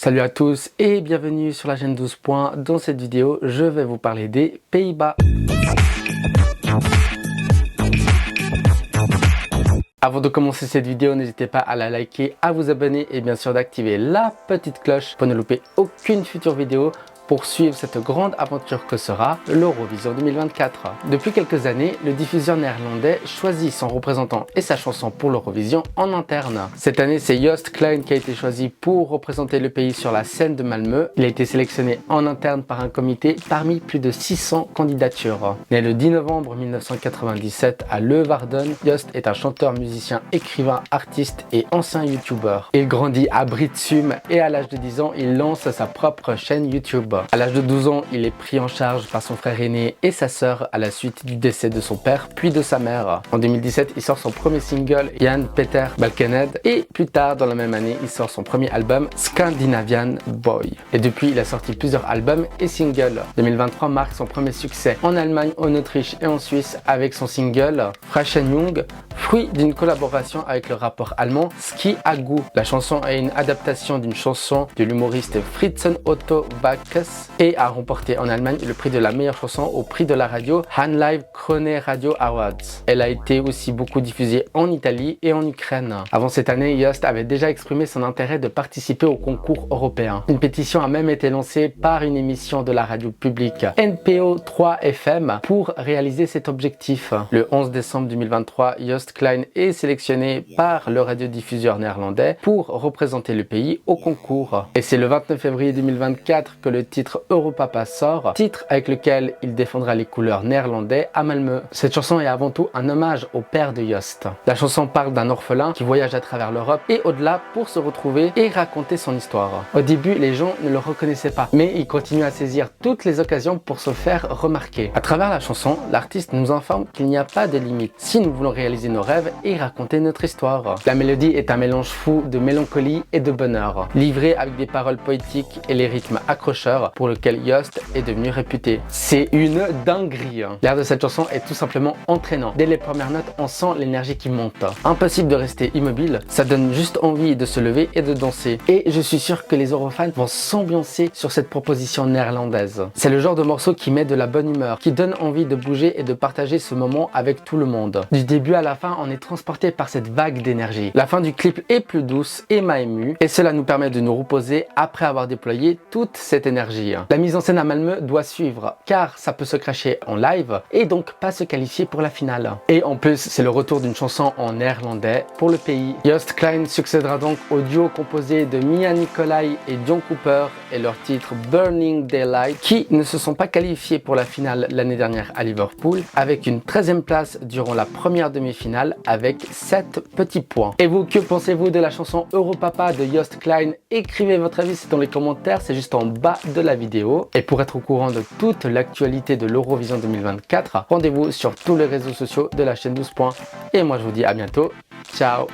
Salut à tous et bienvenue sur la chaîne 12 points. Dans cette vidéo, je vais vous parler des Pays-Bas. Avant de commencer cette vidéo, n'hésitez pas à la liker, à vous abonner et bien sûr d'activer la petite cloche pour ne louper aucune future vidéo pour suivre cette grande aventure que sera l'Eurovision 2024. Depuis quelques années, le diffuseur néerlandais choisit son représentant et sa chanson pour l'Eurovision en interne. Cette année, c'est Joost Klein qui a été choisi pour représenter le pays sur la scène de Malmö. Il a été sélectionné en interne par un comité parmi plus de 600 candidatures. Né le 10 novembre 1997 à Leeuwarden, Joost est un chanteur, musicien, écrivain, artiste et ancien youtubeur. Il grandit à Britsum et à l'âge de 10 ans, il lance sa propre chaîne YouTube. À l'âge de 12 ans, il est pris en charge par son frère aîné et sa sœur à la suite du décès de son père puis de sa mère. En 2017, il sort son premier single, Jan Peter Balkenende, et plus tard dans la même année, il sort son premier album, Scandinavian Boy. Et depuis, il a sorti plusieurs albums et singles. 2023 marque son premier succès en Allemagne, en Autriche et en Suisse avec son single Frachenjung, fruit d'une collaboration avec le rappeur allemand Ski Agu. La chanson est une adaptation d'une chanson de l'humoriste Fritzen Otto Walkes et a remporté en Allemagne le prix de la meilleure chanson au prix de la radio Live Krone Radio Awards. Elle a été aussi beaucoup diffusée en Italie et en Ukraine. Avant cette année, Joost avait déjà exprimé son intérêt de participer au concours européen. Une pétition a même été lancée par une émission de la radio publique NPO 3 FM pour réaliser cet objectif. Le 11 décembre 2023, Joost Klein est sélectionné par le radiodiffuseur néerlandais pour représenter le pays au concours. Et c'est le 29 février 2024 que le titre Europapa sort, titre avec lequel il défendra les couleurs néerlandais à Malmö. Cette chanson est avant tout un hommage au père de Joost. La chanson parle d'un orphelin qui voyage à travers l'Europe et au-delà pour se retrouver et raconter son histoire. Au début, les gens ne le reconnaissaient pas, mais il continue à saisir toutes les occasions pour se faire remarquer. À travers la chanson, l'artiste nous informe qu'il n'y a pas de limite si nous voulons réaliser nos rêves et raconter notre histoire. La mélodie est un mélange fou de mélancolie et de bonheur, livré avec des paroles poétiques et les rythmes accrocheurs pour lequel Joost est devenu réputé. C'est une dinguerie. L'air de cette chanson est tout simplement entraînant. Dès les premières notes, on sent l'énergie qui monte. Impossible de rester immobile, ça donne juste envie de se lever et de danser. Et je suis sûr que les Eurofans vont s'ambiancer sur cette proposition néerlandaise. C'est le genre de morceau qui met de la bonne humeur, qui donne envie de bouger et de partager ce moment avec tout le monde. Du début à la fin, on est transporté par cette vague d'énergie. La fin du clip est plus douce et m'a ému, et cela nous permet de nous reposer après avoir déployé toute cette énergie. La mise en scène à Malmö doit suivre, car ça peut se cracher en live et donc pas se qualifier pour la finale. Et en plus, c'est le retour d'une chanson en néerlandais pour le pays. Joost Klein succédera donc au duo composé de Mia Nicolai et John Cooper et leur titre Burning Daylight, qui ne se sont pas qualifiés pour la finale l'année dernière à Liverpool, avec une 13e place durant la première demi-finale avec 7 petits points. Et vous, que pensez-vous de la chanson Europapa de Joost Klein? Écrivez votre avis dans les commentaires, c'est juste en bas de la vidéo. Et pour être au courant de toute l'actualité de l'Eurovision 2024, rendez-vous sur tous les réseaux sociaux de la chaîne 12 points. Et moi je vous dis à bientôt, ciao.